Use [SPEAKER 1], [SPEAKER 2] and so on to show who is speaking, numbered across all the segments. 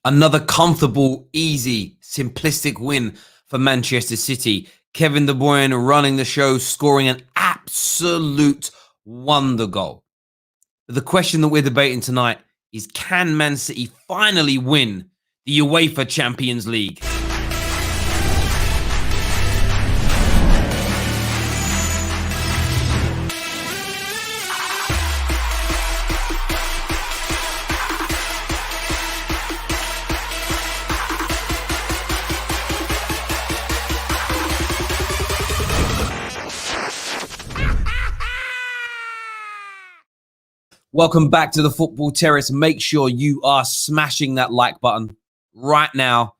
[SPEAKER 1] Another comfortable, easy, simplistic win for Manchester City. Kevin De Bruyne running the show, scoring an absolute wonder goal. But the question that we're debating tonight is, can Man City finally win the UEFA Champions League? Welcome back to the Football Terrace. Make sure you are smashing that like button right now.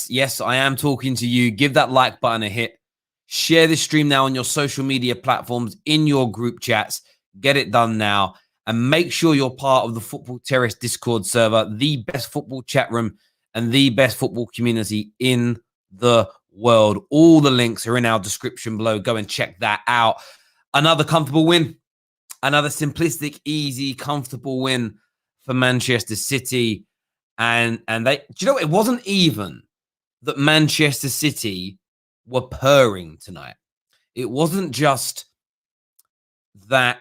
[SPEAKER 1] Yes, I am talking to you. Give that like button a hit. Share this stream now on your social media platforms, in your group chats. Get it done now. And make sure you're part of the Football Terrace Discord server, the best football chat room and the best football community in the world. All the links are in our description below. Go and check that out. Another comfortable win. Another simplistic, easy, comfortable win for Manchester City. And they, do you know, it wasn't even that Manchester City were purring tonight. It wasn't just that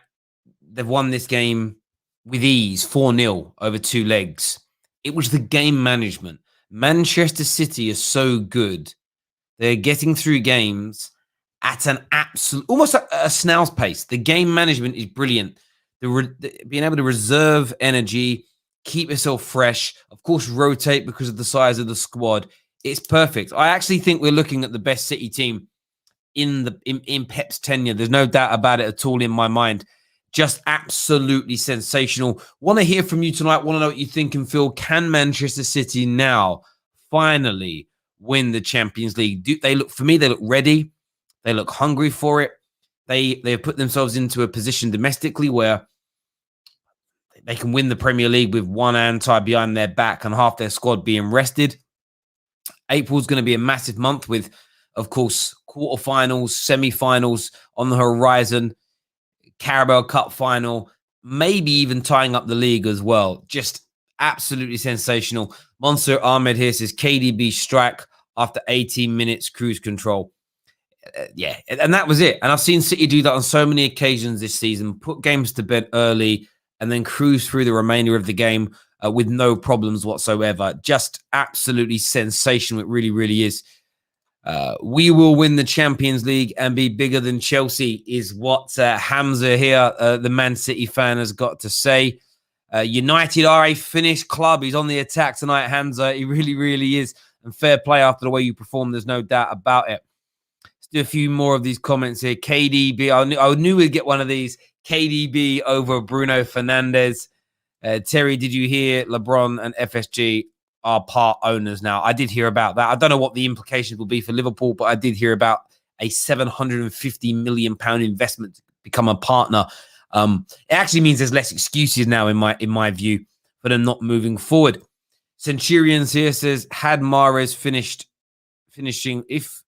[SPEAKER 1] they've won this game with ease, 4-0 over 2 legs. It was the game management. Manchester City is so good. They're getting through games at an absolute, almost a snail's pace. The game management is brilliant. Being able to reserve energy, keep yourself fresh, of course, rotate because of the size of the squad. It's perfect. I actually think we're looking at the best City team in Pep's tenure. There's no doubt about it at all in my mind. Just absolutely sensational. Want to hear from you tonight. Want to know what you think and feel. Can Manchester City now finally win the Champions League? They look ready. They look hungry for it. They have put themselves into a position domestically where they can win the Premier League with one hand tied behind their back and half their squad being rested. April's going to be a massive month with, of course, quarterfinals, semi-finals on the horizon, Carabao Cup final, maybe even tying up the league as well. Just absolutely sensational. Monster Ahmed here says KDB strike after 18 minutes cruise control. Yeah, and that was it. And I've seen City do that on so many occasions this season, put games to bed early and then cruise through the remainder of the game with no problems whatsoever. Just absolutely sensational. It really, really is. We will win the Champions League and be bigger than Chelsea is what Hamza here, the Man City fan, has got to say. United are a finished club. He's on the attack tonight, Hamza. He really, really is. And fair play after the way you perform. There's no doubt about it. Do a few more of these comments here. KDB, I knew we'd get one of these. KDB over Bruno Fernandes. Terry, did you hear LeBron and FSG are part owners now? I did hear about that. I don't know what the implications will be for Liverpool, but I did hear about a £750 million investment to become a partner. It actually means there's less excuses now, in my view, for them not moving forward. Centurions here says, had Mahrez finishing, if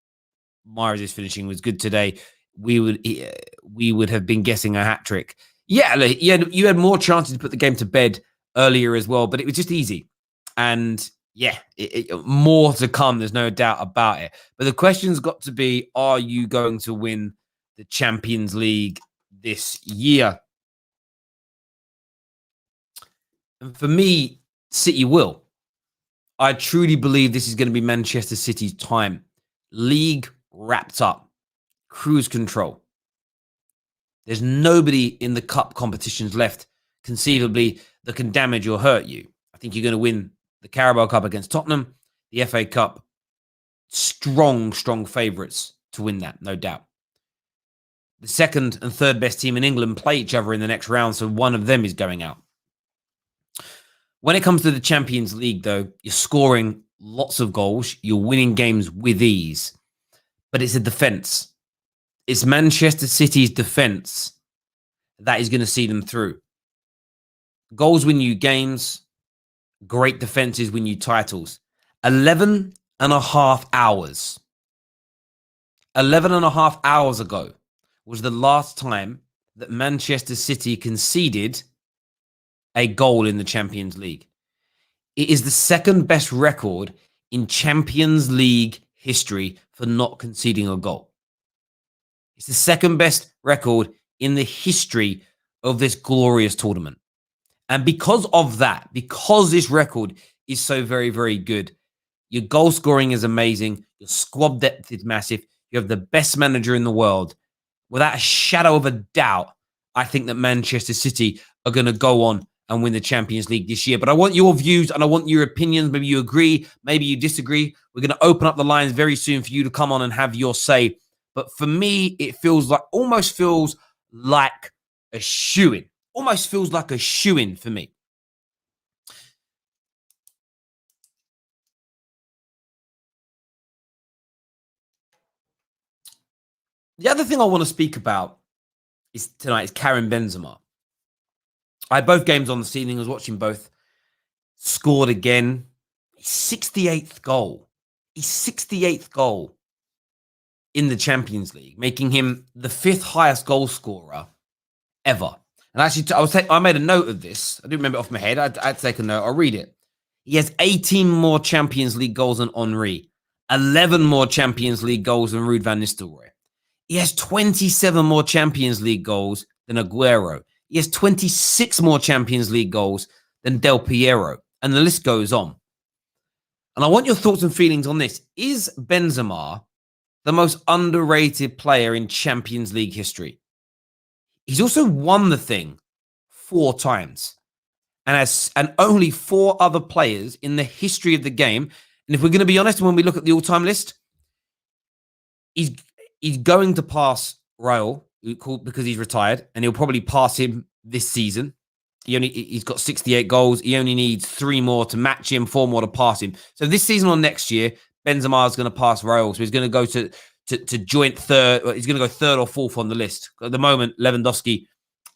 [SPEAKER 1] Mahrez's finishing was good today, we would have been guessing a hat trick. Yeah, you had more chances to put the game to bed earlier as well, but it was just easy. And yeah, more to come. There's no doubt about it. But the question's got to be, are you going to win the Champions League this year? And for me, City will. I truly believe this is going to be Manchester City's time. League wrapped up. Cruise control. There's nobody in the cup competitions left, conceivably, that can damage or hurt you. I think you're going to win the Carabao Cup against Tottenham, the FA Cup. Strong favourites to win that, no doubt. The second and third best team in England play each other in the next round, so one of them is going out. When it comes to the Champions League, though, you're scoring lots of goals. You're winning games with ease. But it's a defence. It's Manchester City's defence that is going to see them through. Goals win you games. Great defences win you titles. 11 and a half hours. 11 and a half hours ago was the last time that Manchester City conceded a goal in the Champions League. It is the second best record in Champions League history for not conceding a goal. It's the second best record in the history of this glorious tournament. And because of that, because this record is so very, very good, your goal scoring is amazing. Your squad depth is massive. You have the best manager in the world. Without a shadow of a doubt, I think that Manchester City are going to go on and win the Champions League this year. But I want your views and I want your opinions. Maybe you agree, maybe you disagree. We're going to open up the lines very soon for you to come on and have your say. But for me, it feels like, almost feels like a shoo-in. Almost feels like a shoo-in for me. The other thing I want to speak about tonight is Karim Benzema. I had both games on this evening. I was watching both. Scored again. His 68th goal. His 68th goal in the Champions League, making him the 5th highest goal scorer ever. And actually, I made a note of this. I didn't remember it off my head. I'd take a note. I'll read it. He has 18 more Champions League goals than Henry. 11 more Champions League goals than Ruud van Nistelrooy. He has 27 more Champions League goals than Aguero. He has 26 more Champions League goals than Del Piero. And the list goes on. And I want your thoughts and feelings on this. Is Benzema the most underrated player in Champions League history? He's also won the thing 4 times. And only 4 other players in the history of the game. And if we're going to be honest, when we look at the all-time list, he's going to pass Raul because he's retired, and he'll probably pass him this season. He's got 68 goals. He only needs 3 more to match him, 4 more to pass him. So this season or next year, Benzema is going to pass Raul. So he's going to go to joint third. He's going to go 3rd or 4th on the list. At the moment, Lewandowski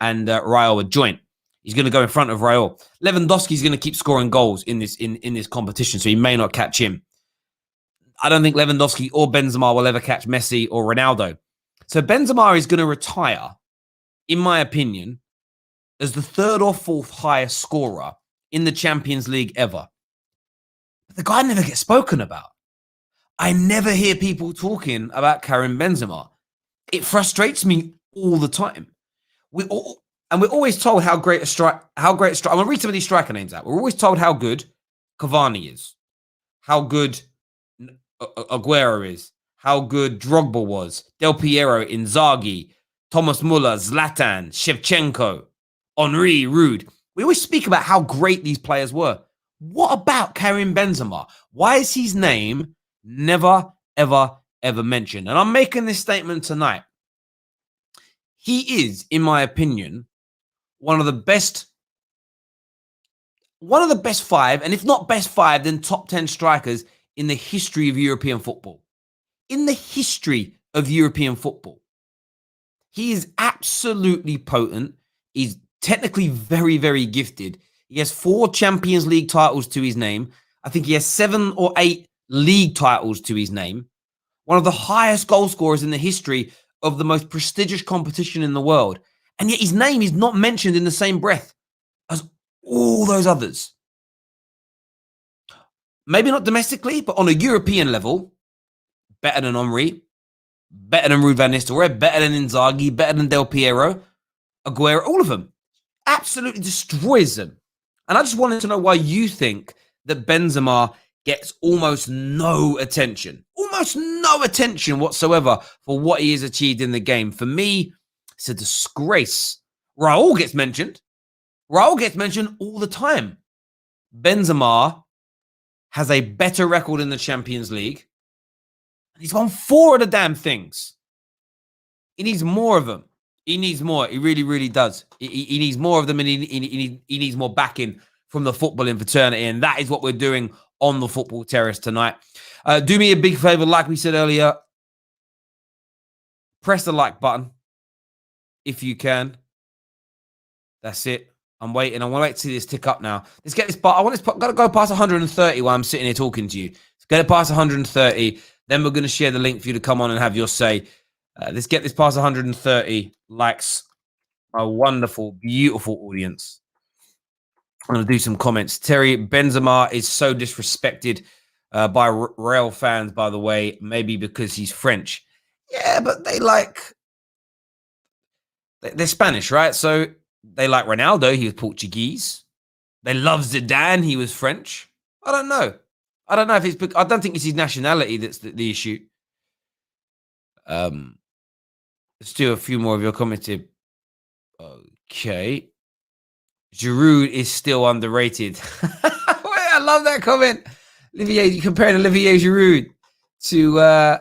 [SPEAKER 1] and Raul are joint. He's going to go in front of Raul. Lewandowski's going to keep scoring goals in this competition, so he may not catch him. I don't think Lewandowski or Benzema will ever catch Messi or Ronaldo. So Benzema is going to retire, in my opinion, as the 3rd or 4th highest scorer in the Champions League ever. But the guy never gets spoken about. I never hear people talking about Karim Benzema. It frustrates me all the time. We're always told how great a strike. I'm going to read some of these striker names out. We're always told how good Cavani is, how good Aguero is, how good Drogba was, Del Piero, Inzaghi, Thomas Muller, Zlatan, Shevchenko, Henry, Ruud. We always speak about how great these players were. What about Karim Benzema? Why is his name never, ever, ever mentioned? And I'm making this statement tonight. He is, in my opinion, one of the best 5, and if not best 5, then top 10 strikers in the history of European football. In the history of European football. He is absolutely potent. He's technically very, very gifted. He has 4 Champions League titles to his name. I think he has 7 or 8 league titles to his name. One of the highest goal scorers in the history of the most prestigious competition in the world. And yet his name is not mentioned in the same breath as all those others. Maybe not domestically, but on a European level, better than Henry, better than Ruud van Nistelrooy, better than Inzaghi, better than Del Piero, Aguero, all of them. Absolutely destroys them. And I just wanted to know why you think that Benzema gets almost no attention whatsoever for what he has achieved in the game. For me, it's a disgrace. Raul gets mentioned all the time. Benzema has a better record in the Champions League. He's won 4 of the damn things. He needs more of them. He needs more. He really, really does. He needs more of them, and he needs more backing from the footballing fraternity. And that is what we're doing on the Football Terrace tonight. Do me a big favor, like we said earlier. Press the like button if you can. That's it. I'm waiting. I want to wait to see this tick up now. Let's get this. Got to go past 130 while I'm sitting here talking to you. Let's get it past 130. Then we're going to share the link for you to come on and have your say. Let's get this past 130 likes. A wonderful, beautiful audience. I'm going to do some comments. Terry, Benzema is so disrespected by Real fans, by the way, maybe because he's French. Yeah, but they're Spanish, right? So they like Ronaldo. He was Portuguese. They love Zidane. He was French. I don't know. I don't know if it's. I don't think it's his nationality that's the issue. Let's do a few more of your comments here. Okay. Giroud is still underrated. I love that comment. Olivier, you comparing Olivier Giroud to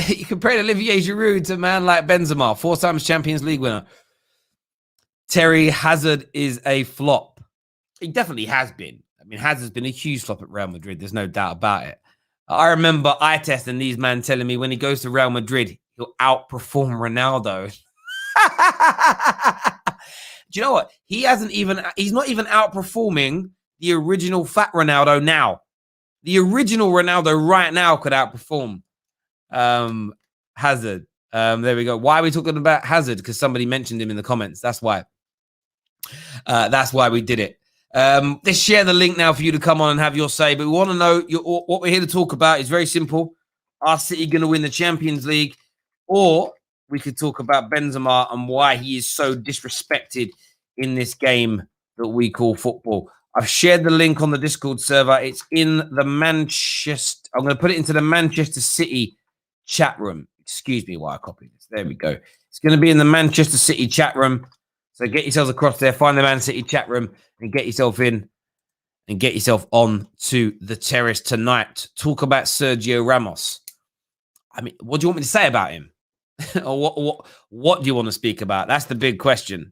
[SPEAKER 1] you comparing Olivier Giroud to a man like Benzema, 4 times Champions League winner. Terry, Hazard is a flop. He definitely has been. I mean, Hazard's been a huge flop at Real Madrid. There's no doubt about it. I remember eye testing these men telling me when he goes to Real Madrid, he'll outperform Ronaldo. Do you know what? He's not even outperforming the original fat Ronaldo now. The original Ronaldo right now could outperform Hazard. There we go. Why are we talking about Hazard? Because somebody mentioned him in the comments. That's why. That's why we did it. Let's share the link now for you to come on and have your say. But we want to know what we're here to talk about is very simple. Are City going to win the Champions League? Or we could talk about Benzema and why he is so disrespected in this game that we call football. I've shared the link on the Discord server. It's in the Manchester. I'm going to put it into the Manchester City chat room. Excuse me while I copy this. There we go. It's going to be in the Manchester City chat room. So get yourselves across there, find the Man City chat room and get yourself in and get yourself on to the terrace tonight. Talk about Sergio Ramos. I mean, what do you want me to say about him? Or what do you want to speak about? That's the big question.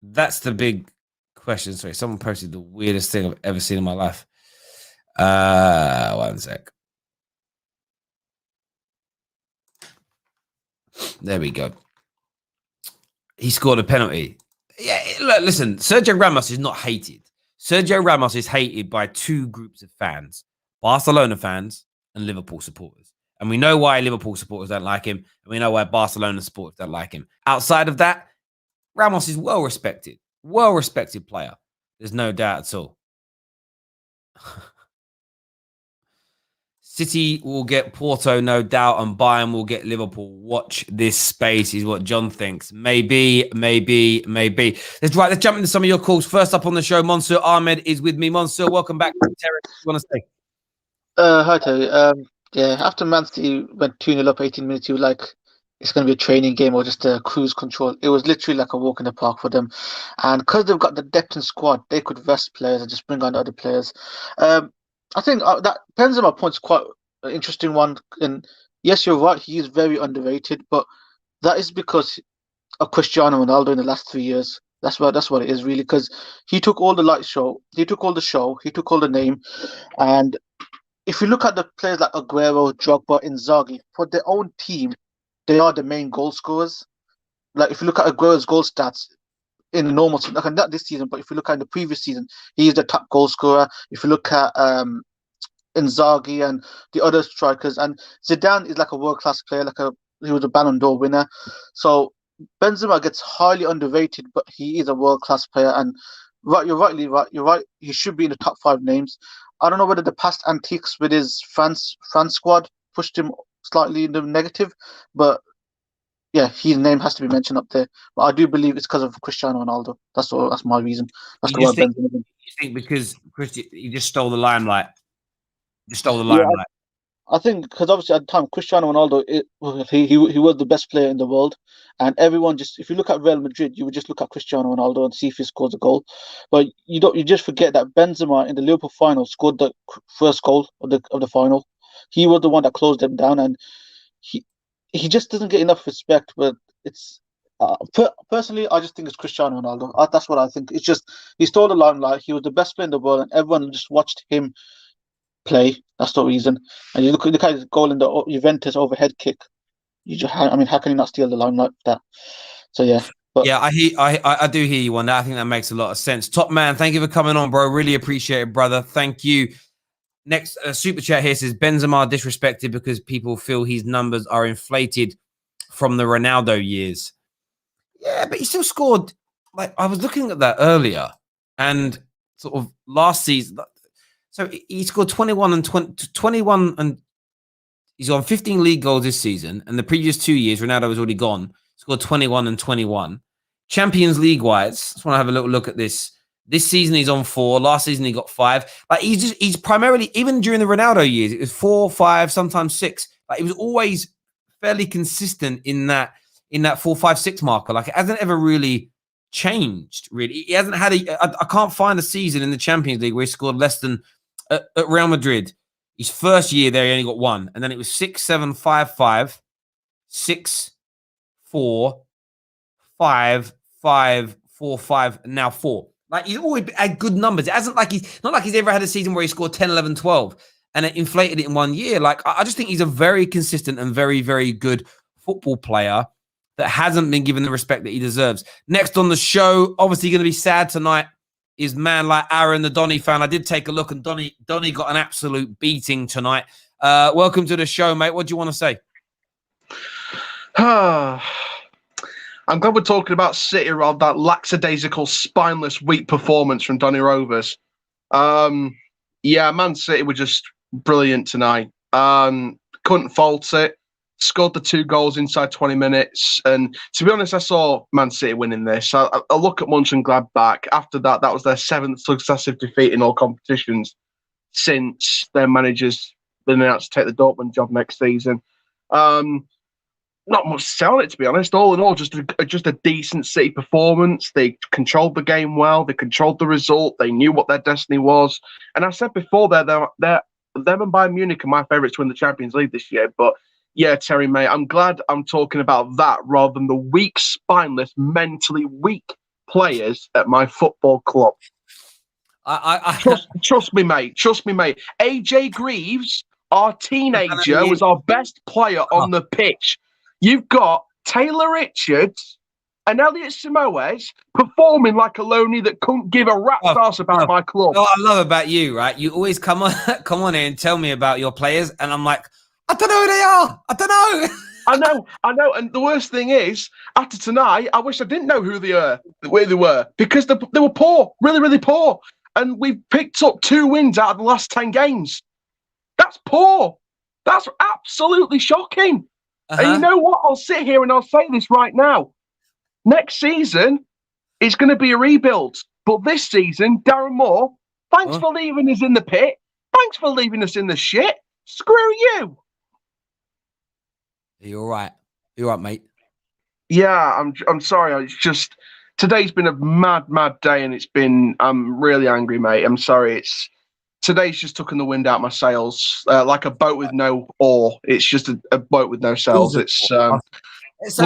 [SPEAKER 1] That's the big question. Sorry, someone posted the weirdest thing I've ever seen in my life. One sec. There we go. He scored a penalty. Yeah, look, listen, Sergio Ramos is not hated. Sergio Ramos is hated by 2 groups of fans, Barcelona fans and Liverpool supporters. And we know why Liverpool supporters don't like him. And we know why Barcelona supporters don't like him. Outside of that, Ramos is well-respected player. There's no doubt at all. City will get Porto, no doubt, and Bayern will get Liverpool. Watch this space is what John thinks. Maybe. Let's jump into some of your calls. First up on the show, Monsieur Ahmed is with me. Monsieur, welcome back to the terrace. What do you want to say?
[SPEAKER 2] Hi, Terry. Yeah, after Man City went 2-0 up 18 minutes, you were like, it's going to be a training game or just a cruise control. It was literally like a walk in the park for them. And because they've got the depth in squad, they could rest players and just bring on other players. I think that Benzema point's quite an interesting one. And yes, you're right, he is very underrated, but that is because of Cristiano Ronaldo in the last 3 years. That's what it is really, because he took all the light show, he took all the name, and if you look at the players like Aguero, Drogba, Inzaghi, for their own team, they are the main goal scorers. Like if you look at Aguero's goal stats in the normal season, like not this season, but if you look at the previous season, he is the top goal scorer. If you look at Inzaghi and the other strikers, and Zidane is like a world class player, he was a Ballon d'Or winner. So Benzema gets highly underrated, but he is a world class player. And you're right. He should be in the top 5 names. I don't know whether the past antiques with his France squad pushed him slightly in the negative, but yeah, his name has to be mentioned up there. But I do believe it's because of Cristiano Ronaldo. That's all. That's my reason. That's
[SPEAKER 1] You
[SPEAKER 2] Benzema.
[SPEAKER 1] think because he just stole the limelight?
[SPEAKER 2] Yeah, I think because obviously at the time Cristiano Ronaldo, he was the best player in the world, and everyone just, if you look at Real Madrid, you would just look at Cristiano Ronaldo and see if he scores a goal, but you just forget that Benzema in the Liverpool final scored the first goal of the final. He was the one that closed them down, and he just doesn't get enough respect. But it's personally, I just think it's Cristiano Ronaldo. That's what I think. It's just he stole the limelight. He was the best player in the world, and everyone just watched him play. That's the reason. And you look at his goal in the Juventus overhead kick. I mean, how can you not steal the limelight with that? So yeah. But
[SPEAKER 1] yeah, I do hear you on that. I think that makes a lot of sense. Top man, thank you for coming on, bro. Really appreciate it, brother. Thank you. Next super chat here says Benzema disrespected because people feel his numbers are inflated from the Ronaldo years. Yeah, but he still scored. Like, I was looking at that earlier, and sort of last season. So he scored 21 and 21, and he's on 15 league goals this season. And the previous 2 years, Ronaldo was already gone. Scored 21 and 21. Champions League wise, I just want to have a little look at this. This season he's on 4. Last season he got 5. Like, he's primarily, even during the Ronaldo years, it was 4, 5, sometimes 6. Like, it was always fairly consistent in that 4, 5, 6 marker. Like, it hasn't ever really changed. Really, he hasn't had I can't find a season in the Champions League where he scored less than at Real Madrid. His first year there, he only got 1, and then it was 6, 7, 5, 5, 6, 4, 5, 5, 4, 5, and now 4. Like, he's always had good numbers. It hasn't like he's not like he's ever had a season where he scored 10, 11, 12 and it inflated it in 1 year. Like, I just think he's a very consistent and very, very good football player that hasn't been given the respect that he deserves. Next on the show, obviously going to be sad tonight, is man like Aaron, the Donny fan. I did take a look, and Donny got an absolute beating tonight. Welcome to the show, mate. What do you want to say?
[SPEAKER 3] I'm glad we're talking about City rather than that lackadaisical, spineless, weak performance from Donny Rovers. Yeah, Man City were just brilliant tonight. Couldn't fault it. Scored the 2 goals inside 20 minutes. And to be honest, I saw Man City winning this. I look at Monchengladbach. After that, that was their 7th successive defeat in all competitions since their managers been announced to take the Dortmund job next season. Not much to sell it, to be honest. All in all, just a decent City performance. They controlled the game well. They controlled the result. They knew what their destiny was. And I said before, them and Bayern Munich are my favourites to win the Champions League this year. But yeah, Terry, mate, I'm glad I'm talking about that rather than the weak, spineless, mentally weak players at my football club. Trust me, mate. Trust me, mate. AJ Greaves, our teenager, was our best player on the pitch. You've got Taylor Richards and Elliot Samoes performing like a loney that couldn't give a rat's ass about my club.
[SPEAKER 1] What I love about you, right? You always come on here and tell me about your players, and I'm like, I don't know who they are. I don't know.
[SPEAKER 3] I know. And the worst thing is, after tonight, I wish I didn't know who where they were, because they were poor, really, really poor. And we've picked up 2 wins out of the last 10 games. That's poor. That's absolutely shocking. And you know what? I'll sit here and I'll say this right now. Next season is going to be a rebuild. But this season, Darren Moore, thanks for leaving us in the pit. Thanks for leaving us in the shit. Screw you.
[SPEAKER 1] You're right. You're right, mate.
[SPEAKER 3] Yeah, I'm sorry. It's just, today's been a mad day, and I'm really angry, mate. I'm sorry. Today's just taken the wind out of my sails, like a boat with no oar. It's just a boat with no sails. We'll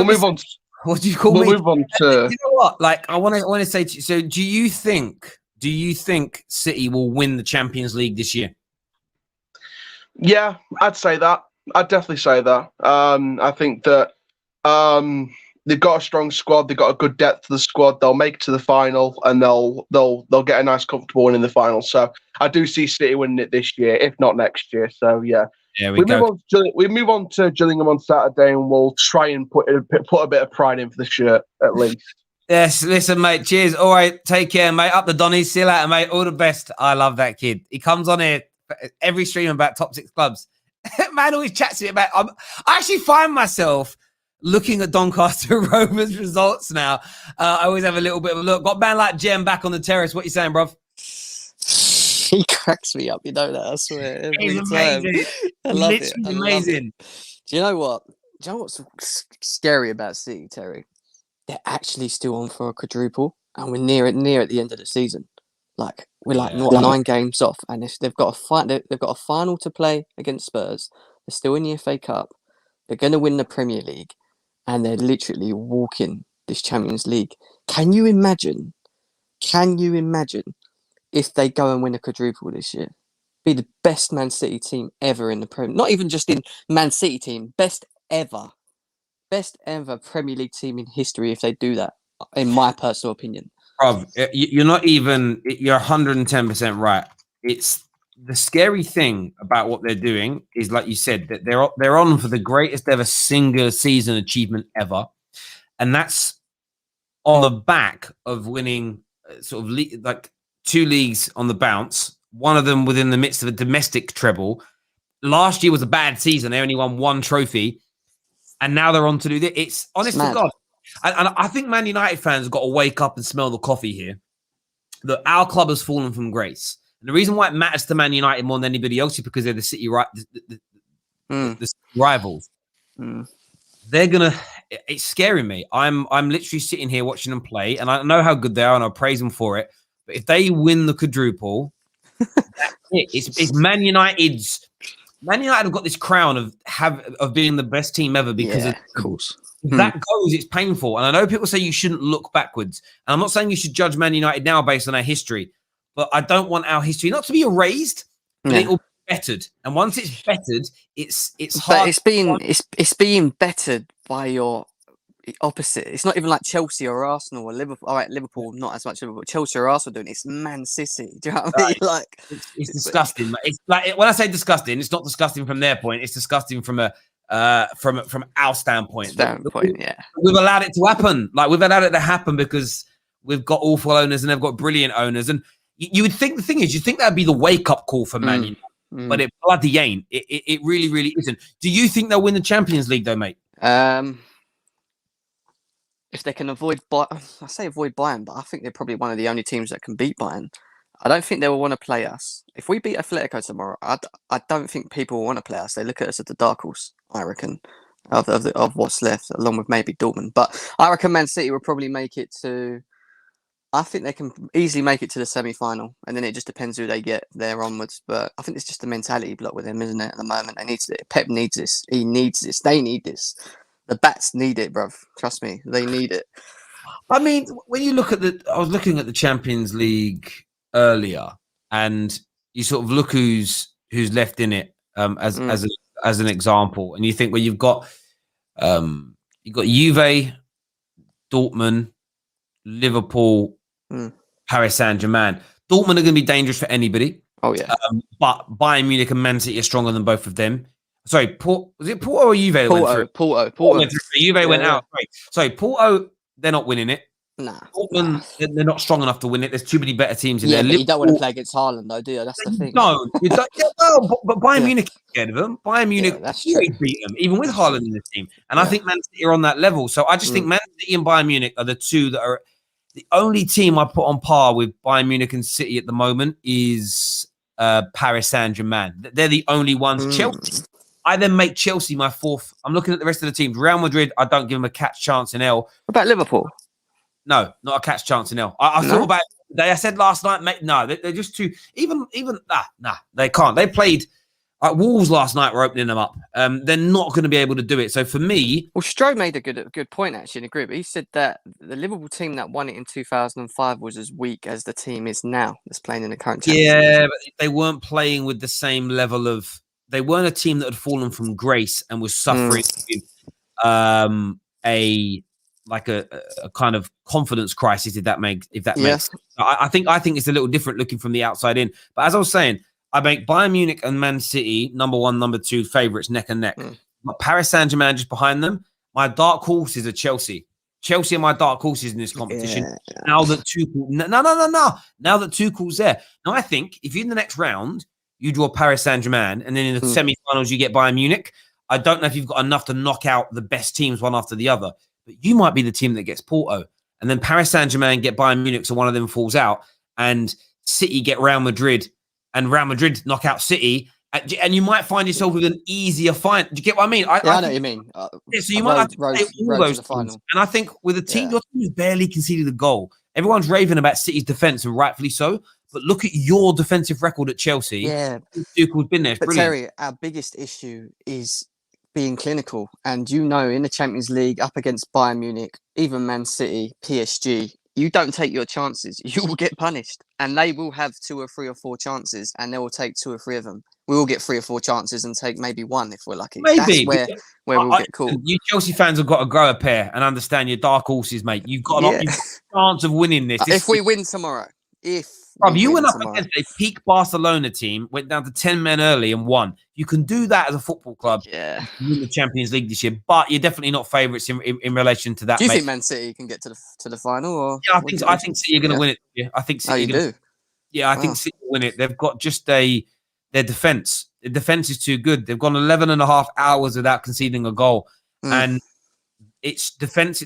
[SPEAKER 3] move on.
[SPEAKER 1] What do you call me?
[SPEAKER 3] We'll move on to.
[SPEAKER 1] You know what? Like, I want to say to you. So, do you think City will win the Champions League this year?
[SPEAKER 3] Yeah, I'd say that. I'd definitely say that. I think that they've got a strong squad. They've got a good depth to the squad. They'll make it to the final, and they'll get a nice, comfortable win in the final. So I do see City winning it this year, if not next year. So yeah, we move on to Gillingham on Saturday, and we'll try and put a bit of pride in for the shirt at least.
[SPEAKER 1] Yes, listen, mate. Cheers. All right, take care, mate. Up the Donny. See you later, mate. All the best. I love that kid. He comes on here every stream about top 6 clubs. Man always chats to me about. I actually find myself looking at Doncaster Rovers results now. I always have a little bit of a look. Got a man like Jem back on the terrace. What you saying, bruv?
[SPEAKER 4] He cracks me up. You know that, I swear.
[SPEAKER 1] He's amazing.
[SPEAKER 4] I love
[SPEAKER 1] Literally
[SPEAKER 4] it.
[SPEAKER 1] amazing.
[SPEAKER 4] Do you know what? Do you know what's scary about City, Terry? They're actually still on for a quadruple, and we're near at the end of the season. Like, we're 9 games off, and they've got a final to play against Spurs. They're still in the FA Cup. They're going to win the Premier League, and they're literally walking this Champions League. Can you imagine if they go and win a quadruple this year? Be the best Man City team ever in the Premier. Not even just in Man City team, best ever Premier League team in history if they do that. In my personal opinion.
[SPEAKER 1] Bruv, you're 110% right. It's the scary thing about what they're doing is, like you said, that they're on for the greatest ever single season achievement ever, and that's on the back of winning sort of like 2 leagues on the bounce, one of them within the midst of a domestic treble. Last year was a bad season. They only won 1 trophy, and now they're on to do this. It's honest to God. And I think Man United fans have got to wake up and smell the coffee here. That our club has fallen from grace. And the reason why it matters to Man United more than anybody else is because they're the city the rivals. They're gonna. It's scaring me. I'm literally sitting here watching them play, and I know how good they are, and I praise them for it. But if they win the quadruple, that's it. It's Man United's. Man United have got this crown of being the best team ever because of
[SPEAKER 4] course.
[SPEAKER 1] If that goes, it's painful. And I know people say you shouldn't look backwards. And I'm not saying you should judge Man United now based on our history, but I don't want our history not to be erased, but it'll be bettered. And once it's bettered, it's hard.
[SPEAKER 4] But it's being bettered by your opposite. It's not even like Chelsea or Arsenal or Liverpool. All right, Liverpool, not as much Liverpool. Chelsea or Arsenal doing it. It's Man City. Do you know what I mean? Like
[SPEAKER 1] it's disgusting. It's like when I say disgusting, it's not disgusting from their point. It's disgusting from our standpoint. We've allowed it to happen. Like we've allowed it to happen because we've got awful owners and they've got brilliant owners. And you would think you think that'd be the wake up call for Man United, but it bloody ain't. It really, really isn't. Do you think they'll win the Champions League though, mate?
[SPEAKER 4] If they can avoid Bayern, but I think they're probably one of the only teams that can beat Bayern. I don't think they will want to play us. If we beat Atletico tomorrow, I don't think people will want to play us. They look at us as the dark horse, I reckon, of what's left, along with maybe Dortmund. But I reckon Man City will probably make it to... I think they can easily make it to the semi-final, and then it just depends who they get there onwards. But I think it's just a mentality block with them, isn't it, at the moment? Pep needs this. He needs this. They need this. The Bats need it, bruv. Trust me. They need it.
[SPEAKER 1] I mean, when you look at I was looking at the Champions League earlier, and you sort of look who's left in it as an example, and you think, well, you've got Juve, Dortmund, Liverpool, Paris Saint-Germain. Dortmund are going to be dangerous for anybody.
[SPEAKER 4] Oh yeah,
[SPEAKER 1] but Bayern Munich and Man City are stronger than both of them. Sorry, was it Porto or Juve? Porto. Juve went out. Sorry, Porto. They're not winning it.
[SPEAKER 4] Nah,
[SPEAKER 1] they're not strong enough to win it. There's too many better teams in there.
[SPEAKER 4] But you don't want to play against Haaland, though, do you? That's the thing.
[SPEAKER 1] No, you don't. But Bayern Munich are scared of them. Bayern Munich beat them, even with Haaland in the team. And I think Man City are on that level. So I just think Man City and Bayern Munich are the two that are the only team I put on par with Bayern Munich and City at the moment is Paris Saint-Germain. They're the only ones. Chelsea. I then make Chelsea my fourth. I'm looking at the rest of the teams. Real Madrid, I don't give them a catch chance in L.
[SPEAKER 4] What about Liverpool?
[SPEAKER 1] No, not a catch chance in L. I thought about it. I said last night, mate, no, they're just too... Even they can't. They played... Wolves last night were opening them up. They're not going to be able to do it. So for me...
[SPEAKER 4] Well, Stroh made a good point, actually, in the group. He said that the Liverpool team that won it in 2005 was as weak as the team is now that's playing in the current Champions League.
[SPEAKER 1] Yeah, but they weren't playing with the same level of... They weren't a team that had fallen from grace and was suffering with a kind of confidence crisis. If that makes sense. I think it's a little different looking from the outside in. But as I was saying, I make Bayern Munich and Man City number 1, number 2 favourites neck and neck. But Paris Saint-Germain just behind them. My dark horses are Chelsea. Chelsea are my dark horses in this competition.
[SPEAKER 4] Yeah.
[SPEAKER 1] Now that Tuchel, now that Tuchel's there. Now I think if you're in the next round, you draw Paris Saint-Germain, and then in the semi-finals you get Bayern Munich. I don't know if you've got enough to knock out the best teams one after the other, but you might be the team that gets Porto, and then Paris Saint-Germain get Bayern Munich, so one of them falls out, and City get Real Madrid, and Real Madrid knock out City, and you might find yourself with an easier fight. Do you get what I mean? I
[SPEAKER 4] know what you mean.
[SPEAKER 1] So you might have to play all those teams. And I think with a team, your team has barely conceded a goal. Everyone's raving about City's defence, and rightfully so. But look at your defensive record at Chelsea.
[SPEAKER 4] Yeah.
[SPEAKER 1] Tuchel's been there. It's brilliant.
[SPEAKER 4] Terry, our biggest issue is being clinical. And in the Champions League, up against Bayern Munich, even Man City, PSG, you don't take your chances. You will get punished. And they will have 2 or 3 or 4 chances, and they will take 2 or 3 of them. We will get 3 or 4 chances and take maybe 1 if we're lucky.
[SPEAKER 1] Maybe.
[SPEAKER 4] That's where we'll get caught.
[SPEAKER 1] You Chelsea fans have got to grow a pair and understand your dark horses, mate. You've got a chance of winning this.
[SPEAKER 4] If we win tomorrow,
[SPEAKER 1] Bro, you went up
[SPEAKER 4] tomorrow.
[SPEAKER 1] against a peak Barcelona team, went down to 10 men early and won. You can do that as a football club.
[SPEAKER 4] Yeah.
[SPEAKER 1] You win the Champions League this year, but you're definitely not favourites in relation to that.
[SPEAKER 4] Do you
[SPEAKER 1] mate.
[SPEAKER 4] think Man City can get to the final? Or
[SPEAKER 1] Yeah, I think City are going to win it. Yeah, I think City.
[SPEAKER 4] Oh, you do?
[SPEAKER 1] Yeah, I think City will win it. They've got just their defense. The defense is too good. They've gone 11 and a half hours without conceding a goal, and it's defense.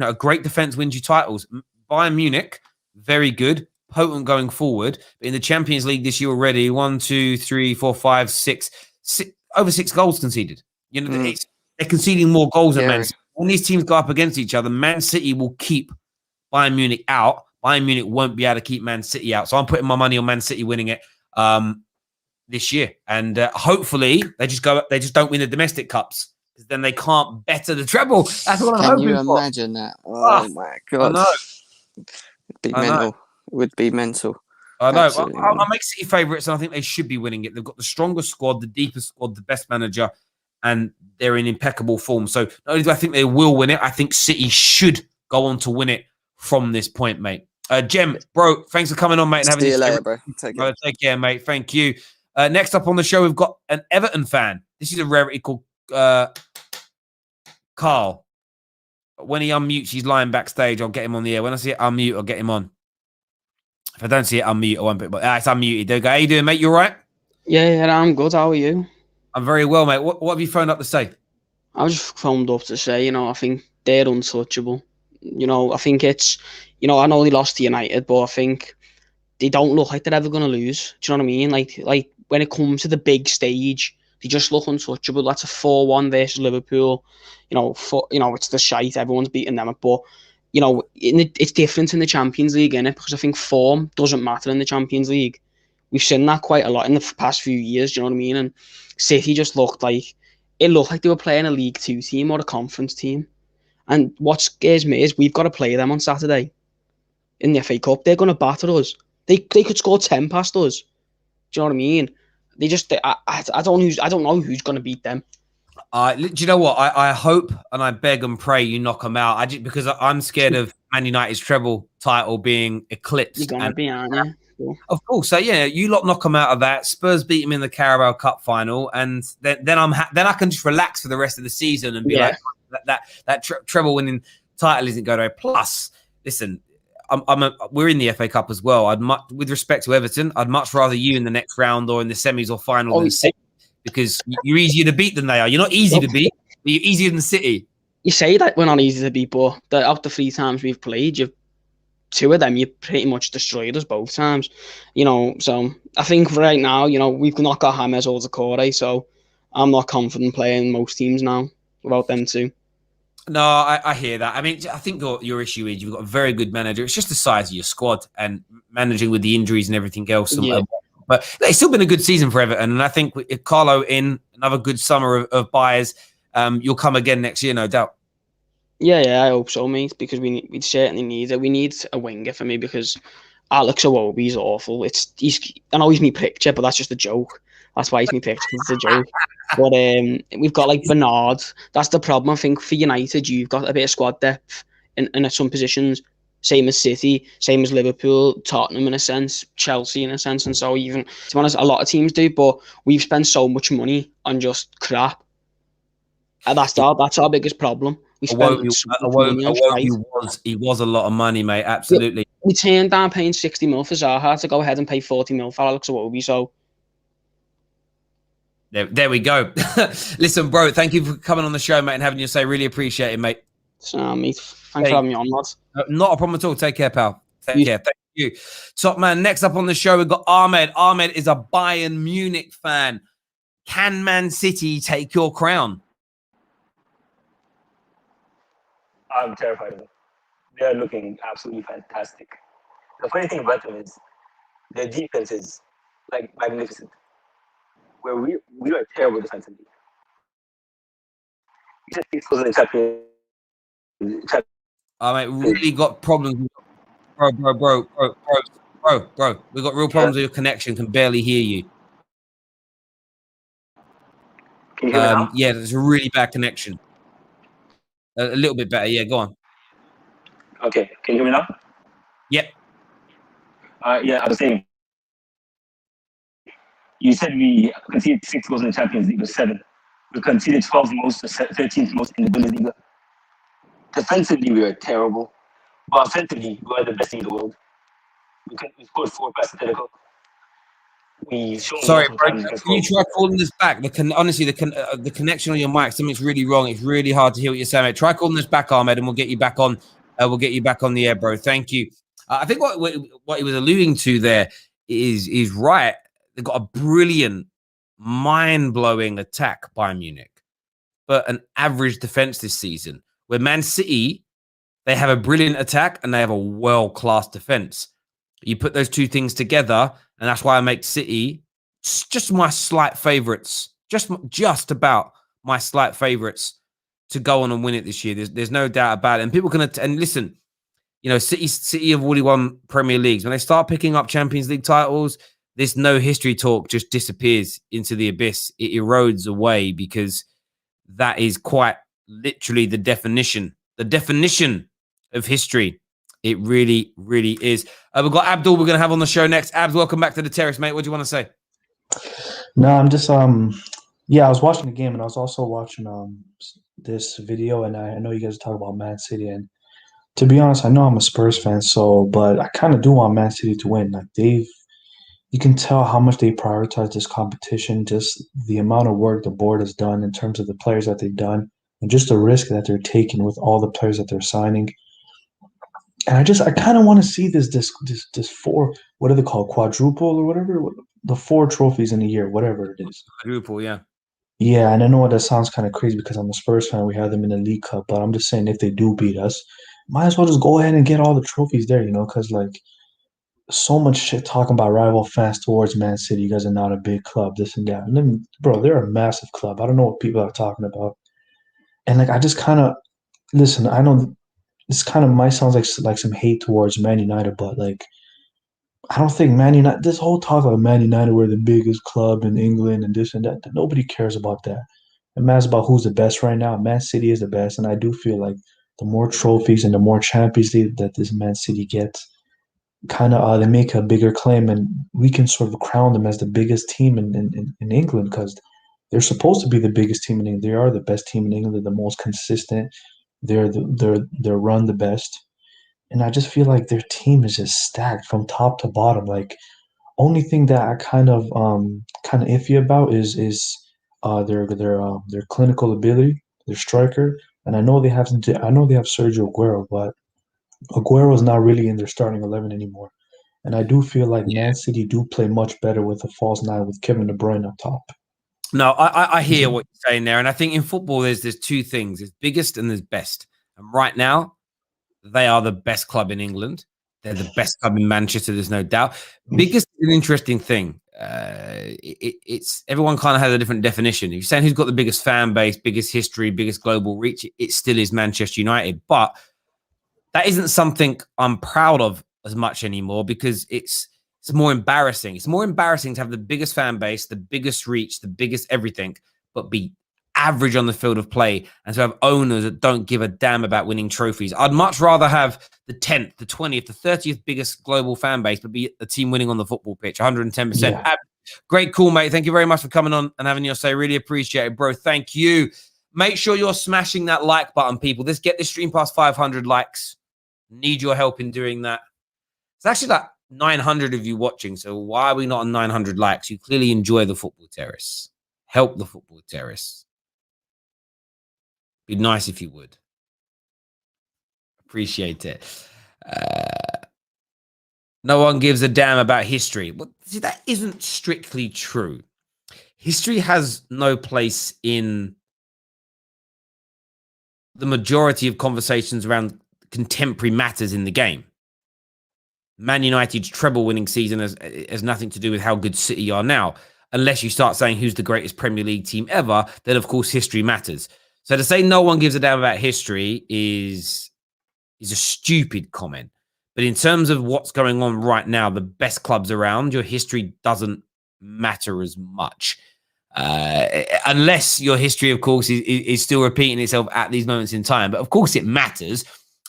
[SPEAKER 1] A great defense wins you titles. Bayern Munich, very good, potent going forward. But in the Champions League this year already, 1, 2, 3, 4, 5, 6, over 6 goals conceded. You know, they're conceding more goals than Man City. When these teams go up against each other, Man City will keep Bayern Munich out. Bayern Munich won't be able to keep Man City out. So I'm putting my money on Man City winning it this year. And hopefully they just don't win the domestic cups, because then they can't better the treble. That's what I'm hoping for.
[SPEAKER 4] Can you imagine that? Oh my God.
[SPEAKER 1] I know.
[SPEAKER 4] It'd be mental. It would be mental.
[SPEAKER 1] I know. I make City favourites, and I think they should be winning it. They've got the strongest squad, the deepest squad, the best manager, and they're in impeccable form. So not only do I think they will win it, I think City should go on to win it from this point, mate. Jem, bro, thanks for coming on, mate. And having
[SPEAKER 4] See you later, bro. Take
[SPEAKER 1] care, mate. Thank you. Next up on the show, we've got an Everton fan. This is a rarity called Carl. When he unmutes, he's lying backstage. I'll get him on the air. When I see it unmute, I'll get him on. If I don't see it unmute, I won't put it. But it's unmuted. There you go. How you doing, mate? You all right?
[SPEAKER 5] Yeah, I'm good. How are you?
[SPEAKER 1] I'm very well, mate. What have you phoned up to say?
[SPEAKER 5] I just phoned up to say, I think they're untouchable. I think it's, I know they lost to United, but I think they don't look like they're ever going to lose. Do you know what I mean? Like when it comes to the big stage, they just look untouchable. That's a 4-1 versus Liverpool. It's the shite. Everyone's beating them. But, it's different in the Champions League, innit? Because I think form doesn't matter in the Champions League. We've seen that quite a lot in the past few years. Do you know what I mean? And City just looked like they were playing a League 2 team or a conference team. And what scares me is we've got to play them on Saturday in the FA Cup. They're going to batter us. They could score 10 past us. Do you know what I mean? I don't know who's going to beat them.
[SPEAKER 1] Do you know what? I hope and I beg and pray you knock them out. Because I'm scared of Man United's treble title being eclipsed.
[SPEAKER 5] You're going to be, aren't you? Cool.
[SPEAKER 1] Of course. So yeah, you lot knock them out of that. Spurs beat them in the Carabao Cup final, and then I can just relax for the rest of the season and be like that treble winning title isn't going away. Plus, listen, we're in the FA Cup as well. With respect to Everton, I'd much rather you in the next round or in the semis or final than City, because you're easier to beat than they are. You're not easy to beat, but you're easier than City.
[SPEAKER 5] You say that we're not easy to beat, but out the 3 times we've played, 2 of them you pretty much destroyed us both times. So I think right now, we've not got James or Decore, so I'm not confident playing most teams now without them too.
[SPEAKER 1] No, I hear that. I mean, I think your issue is you've got a very good manager. It's just the size of your squad and managing with the injuries and everything else.
[SPEAKER 5] Yeah.
[SPEAKER 1] But it's still been a good season for Everton. And I think with Carlo in, another good summer of buyers, you'll come again next year, no doubt.
[SPEAKER 5] Yeah, I hope so, mate, because we certainly need it. We need a winger for me, because Alex Iwobi's awful. I know he's my picture, but that's just a joke. That's why he's my picture. It's a joke. But we've got like Bernard. That's the problem. I think for United, you've got a bit of squad depth in some positions. Same as City, same as Liverpool, Tottenham in a sense, Chelsea in a sense, and so even, to be honest, a lot of teams do. But we've spent so much money on just crap. And that's our biggest problem. We spent
[SPEAKER 1] he was a lot of money, mate. Absolutely.
[SPEAKER 5] We turned down paying 60 mil for Zaha to go ahead and pay 40 mil for Alex Iwobi. So
[SPEAKER 1] there we go. Listen, bro, thank you for coming on the show, mate, and having your say. Really appreciate it, mate.
[SPEAKER 5] So, mate, thanks for having me on, lads.
[SPEAKER 1] Not a problem at all. Take care, pal. Take care. Thank you. Top man. Next up on the show, we've got Ahmed. Ahmed is a Bayern Munich fan. Can Man City take your crown?
[SPEAKER 6] I'm terrified of them. They are looking absolutely fantastic. The funny thing about them is their defense is like magnificent. Where we are terrible defensively. We just keep in the champion.
[SPEAKER 1] Mate, really got problems. Bro. We've got real problems with your connection. Can barely hear you.
[SPEAKER 6] Can you hear me now?
[SPEAKER 1] Yeah, there's a really bad connection. A little bit better. Yeah, go on.
[SPEAKER 6] Okay, can you hear me now?
[SPEAKER 1] Yep.
[SPEAKER 6] Yeah, I was saying, you said we conceded 6 goals in the Champions League, with 7. We conceded 12 most, 13th most in the Bundesliga. Defensively, we were terrible. But offensively, we were the best team in the world. We scored 4 passes identical. We showed
[SPEAKER 1] Sorry,
[SPEAKER 6] multiple
[SPEAKER 1] bro.
[SPEAKER 6] times
[SPEAKER 1] Can
[SPEAKER 6] against
[SPEAKER 1] you
[SPEAKER 6] goal.
[SPEAKER 1] try calling this back? Honestly, the connection on your mic, something's really wrong. It's really hard to hear what you're saying, mate. Try calling this back, Ahmed, and we'll get you back on. We'll get you back on the air, bro. Thank you. I think what he was alluding to there is right. They've got a brilliant, mind-blowing attack by Munich, but an average defense this season. Where Man City, they have a brilliant attack and they have a world-class defense. You put those two things together, and that's why I make City just my slight favourites, just about my slight favourites to go on and win it this year. There's no doubt about it. And people can and listen, City have already won Premier Leagues. When they start picking up Champions League titles, this no history talk just disappears into the abyss. It erodes away because that is quite literally the definition of history. It really, really is. We've got Abdul we're going to have on the show next. Abs, welcome back to the terrace, mate. What do you want to say?
[SPEAKER 7] No, I'm just I was watching the game and I was also watching this video, and I know you guys talk about Man City, and to be honest, I know I'm a Spurs fan, but I kind of do want Man City to win. Like you can tell how much they prioritize this competition, just the amount of work the board has done in terms of the players that they've done, and just the risk that they're taking with all the players that they're signing. And I kind of want to see this 4, what are they called, quadruple or whatever, the 4 trophies in a year, whatever it is.
[SPEAKER 1] Quadruple, yeah.
[SPEAKER 7] Yeah, and I know that sounds kind of crazy because I'm a Spurs fan. We have them in the League Cup, but I'm just saying if they do beat us, might as well just go ahead and get all the trophies there, because like so much shit talking about rival fans towards Man City. You guys are not a big club, this and that. And then, bro, they're a massive club. I don't know what people are talking about. And like I just kind of listen. I know this kind of might sound like some hate towards Man United, but like I don't think Man United. This whole talk about Man United, we're the biggest club in England and this and that. Nobody cares about that. It matters about who's the best right now. Man City is the best, and I do feel like the more trophies and the more Champions League that this Man City gets, kind of they make a bigger claim, and we can sort of crown them as the biggest team in England because they're supposed to be the biggest team in England. They are the best team in England. They're the most consistent. They're run the best, and I just feel like their team is just stacked from top to bottom. Like only thing that I kind of iffy about is their clinical ability, their striker, and I know they have Sergio Aguero, but Aguero is not really in their starting 11 anymore. And I do feel like Man City do play much better with a false 9 with Kevin De Bruyne up top.
[SPEAKER 1] No, I hear what you're saying there. And I think in football, there's two things. There's biggest and there's best. And right now, they are the best club in England. They're the best club in Manchester, there's no doubt. Biggest is an interesting thing. It's everyone kind of has a different definition. If you're saying who's got the biggest fan base, biggest history, biggest global reach, it still is Manchester United. But that isn't something I'm proud of as much anymore because it's more embarrassing. It's more embarrassing to have the biggest fan base, the biggest reach, the biggest everything, but be average on the field of play and to have owners that don't give a damn about winning trophies. I'd much rather have the 10th, the 20th, the 30th biggest global fan base, but be a team winning on the football pitch, 110%.
[SPEAKER 7] Yeah.
[SPEAKER 1] Great call, mate. Thank you very much for coming on and having your say. Really appreciate it, bro. Thank you. Make sure you're smashing that like button, people. Let's get this stream past 500 likes. Need your help in doing that. It's actually like 900 of you watching, so why are we not on 900 likes? You clearly enjoy the football terrace. Help the football terrace. Be nice if you would. Appreciate it. No one gives a damn about history. Well, see, that isn't strictly true. History has no place in the majority of conversations around contemporary matters in the game. Man United's treble-winning season has nothing to do with how good City are now. Unless you start saying who's the greatest Premier League team ever, then of course history matters. So to say no one gives a damn about history is a stupid comment. But in terms of what's going on right now, the best clubs around, your history doesn't matter as much. Unless your history, of course, is still repeating itself at these moments in time. But of course it matters.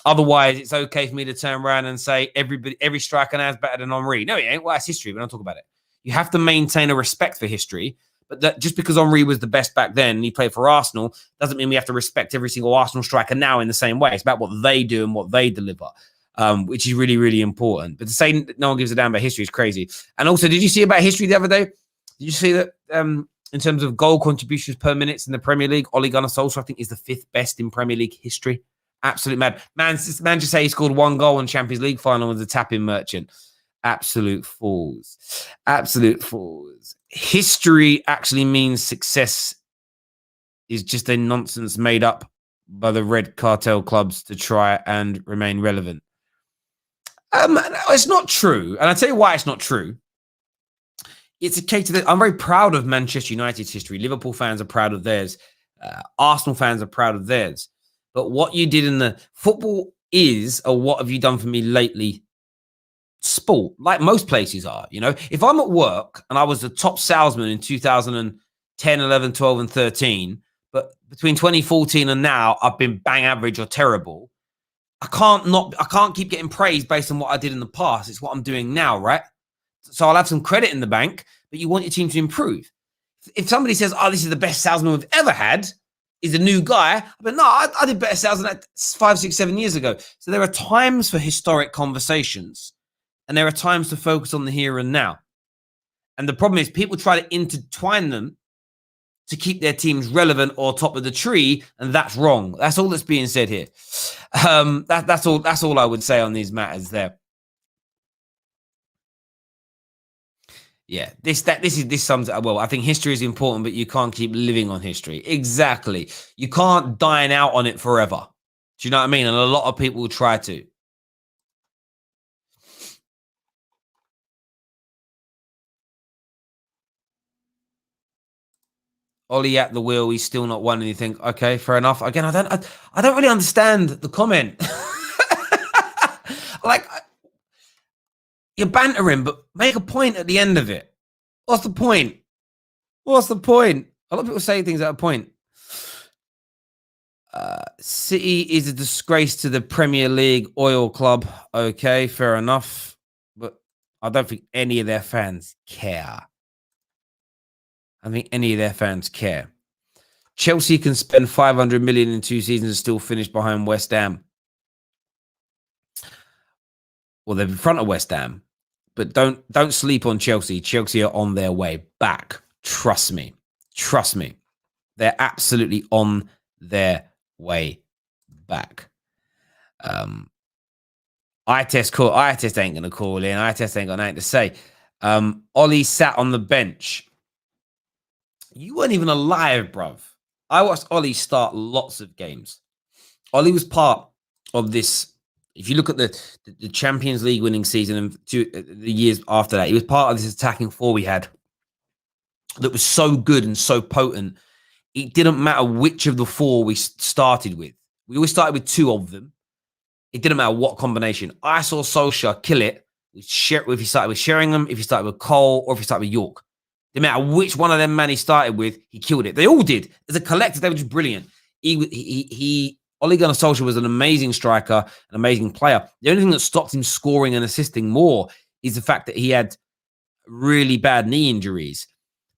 [SPEAKER 1] Otherwise, it's okay for me to turn around and say every striker now is better than Henry. No, it ain't. Well, that's history. We don't talk about it. You have to maintain a respect for history. But that just because Henry was the best back then and he played for Arsenal doesn't mean we have to respect every single Arsenal striker now in the same way. It's about what they do and what they deliver, which is really, really important. But to say no one gives a damn about history is crazy. And also, did you see about history the other day? Did you see that in terms of goal contributions per minute in the Premier League, Ole Gunnar Solskjaer, I think, is the 5th best in Premier League history? Absolute mad. Man just say he scored 1 goal in Champions League final with the tapping merchant. Absolute fools. Absolute fools. History actually means success is just a nonsense made up by the red cartel clubs to try and remain relevant. It's not true. And I'll tell you why it's not true. It's a case of I'm very proud of Manchester United's history. Liverpool fans are proud of theirs. Arsenal fans are proud of theirs. But what you did in the football is, or what have you done for me lately? Sport, like most places are. You know, if I'm at work and I was the top salesman in 2010, 11, 12, and 13, but between 2014 and now, I've been bang average or terrible. I can't keep getting praised based on what I did in the past. It's what I'm doing now, right? So I'll have some credit in the bank, but you want your team to improve. If somebody says, "Oh, this is the best salesman we've ever had," is a new guy, but no, I did better sales than that 5, 6, 7 years ago. So there are times for historic conversations, and there are times to focus on the here and now. And the problem is people try to intertwine them to keep their teams relevant or top of the tree, and that's wrong. That's all that's being said here. That's all I would say on these matters there. Yeah, this sums it up well. I think history is important, but you can't keep living on history. Exactly. You can't dine out on it forever. Do you know what I mean? And a lot of people will try to. Ollie at the wheel, he's still not won anything. Okay, fair enough. Again, I don't really understand the comment. Like, you're bantering, but make a point at the end of it. What's the point? What's the point? A lot of people say things at a point. City is a disgrace to the Premier League oil club. Okay, fair enough. But I don't think any of their fans care. I think any of their fans care. Chelsea can spend 500 million in 2 seasons and still finish behind West Ham. Well, they're in front of West Ham. But don't sleep on Chelsea. Chelsea are on their way back. Trust me. Trust me. They're absolutely on their way back. Eye test ain't going to call in. Eye test ain't got nothing to say. Ollie sat on the bench. You weren't even alive, bruv. I watched Ollie start lots of games. Ollie was part of this. If you look at the Champions League winning season and the years after that, he was part of this attacking four we had that was so good and so potent. It didn't matter which of the four we started with. We always started with 2 of them. It didn't matter what combination. I saw Solskjaer kill it if he started with Sheringham, if he started with Cole, or if he started with York. No matter which one of them man he started with, he killed it. They all did. As a collective, they were just brilliant. Ole Gunnar Solskjaer was an amazing striker, an amazing player. The only thing that stopped him scoring and assisting more is the fact that he had really bad knee injuries.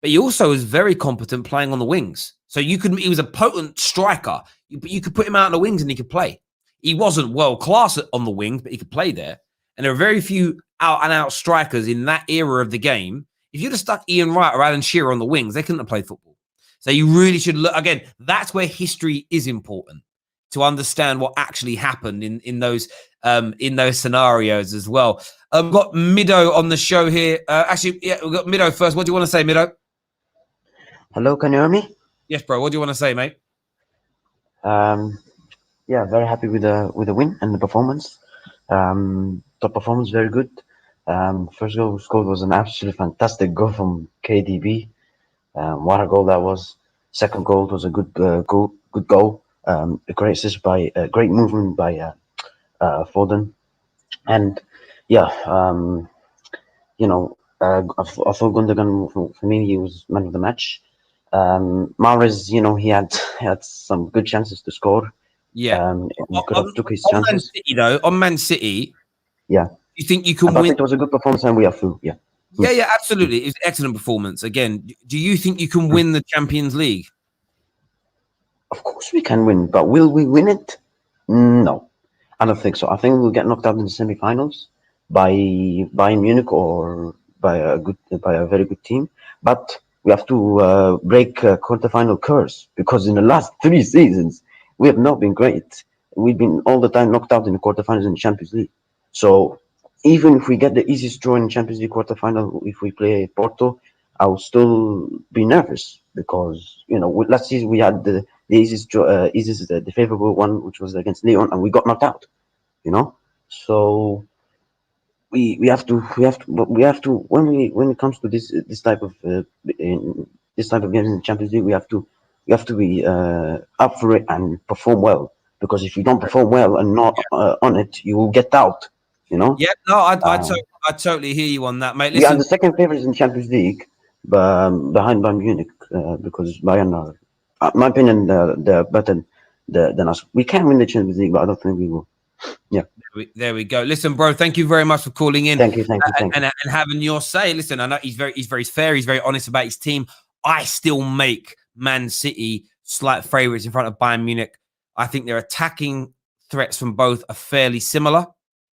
[SPEAKER 1] But he also was very competent playing on the wings. So he was a potent striker, but you could put him out on the wings and he could play. He wasn't world class on the wings, but he could play there. And there are very few out and out strikers in that era of the game. If you'd have stuck Ian Wright or Alan Shearer on the wings, they couldn't have played football. So you really should look again. That's where history is important, to understand what actually happened in those scenarios as well. We've got Mido on the show here. We've got Mido first. What do you want to say, Mido?
[SPEAKER 8] Hello, can you hear me?
[SPEAKER 1] Yes, bro. What do you want to say, mate?
[SPEAKER 8] Yeah, very happy with the win and the performance. The performance very good. First goal scored was an absolutely fantastic goal from KDB. What a goal that was! Second goal was a good goal. A great assist by great movement by Foden, and yeah, I thought Gundogan for me he was man of the match. Mahrez, he had some good chances to score.
[SPEAKER 1] Yeah.
[SPEAKER 8] He could have took his
[SPEAKER 1] On Man
[SPEAKER 8] chances.
[SPEAKER 1] City, though, on Man City,
[SPEAKER 8] Yeah.
[SPEAKER 1] you think you can
[SPEAKER 8] But
[SPEAKER 1] win?
[SPEAKER 8] it was a good performance and we are through. Yeah.
[SPEAKER 1] Yeah, absolutely. It was an excellent performance. Again, do you think you can win the Champions League?
[SPEAKER 8] Of course we can win, but will we win it? No, I don't think so. I think we'll get knocked out in the semi-finals by Bayern Munich or by a very good team. But we have to break quarterfinal curse, because in the last 3 seasons we have not been great. We've been all the time knocked out in the quarterfinals in the Champions League. So even if we get the easiest draw in Champions League quarterfinal, if we play Porto, I will still be nervous, because last season we had the easiest the favorable one, which was against Leon, and we got knocked out. So we have to when it comes to this type of games in the Champions League, we have to be up for it and perform well. Because if you don't perform well and not on it, you will get out.
[SPEAKER 1] Yeah, no, I totally hear you on that, mate.
[SPEAKER 8] We are
[SPEAKER 1] Listen,
[SPEAKER 8] the second favorites in Champions League, behind Bayern Munich, because Bayern are, in my opinion, they're better than us. We can win the Champions League, but I don't think we will. Yeah.
[SPEAKER 1] There we go. Listen, bro, thank you very much for calling in.
[SPEAKER 8] Thank you.
[SPEAKER 1] And having your say. Listen, I know he's very fair. He's very honest about his team. I still make Man City slight favourites in front of Bayern Munich. I think their attacking threats from both are fairly similar.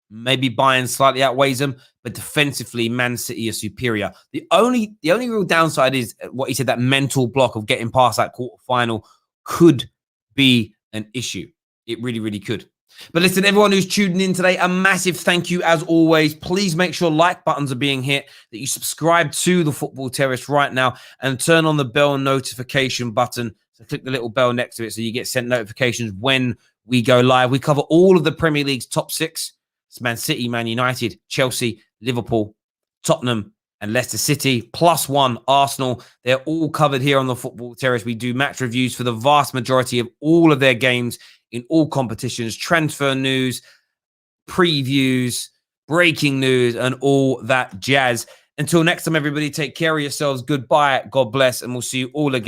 [SPEAKER 1] Maybe Bayern slightly outweighs them, but defensively, Man City are superior. The only real downside is what he said, that mental block of getting past that quarterfinal could be an issue. It really, really could. But listen, everyone who's tuning in today, a massive thank you as always. Please make sure like buttons are being hit, that you subscribe to the Football Terrace right now, and turn on the bell notification button. So click the little bell next to it so you get sent notifications when we go live. We cover all of the Premier League's top 6. It's Man City, Man United, Chelsea, Liverpool, Tottenham, and Leicester City, +1 Arsenal. They're all covered here on the Football Terrace. We do match reviews for the vast majority of all of their games in all competitions, transfer news, previews, breaking news, and all that jazz. Until next time, everybody, take care of yourselves. Goodbye, God bless, and we'll see you all again.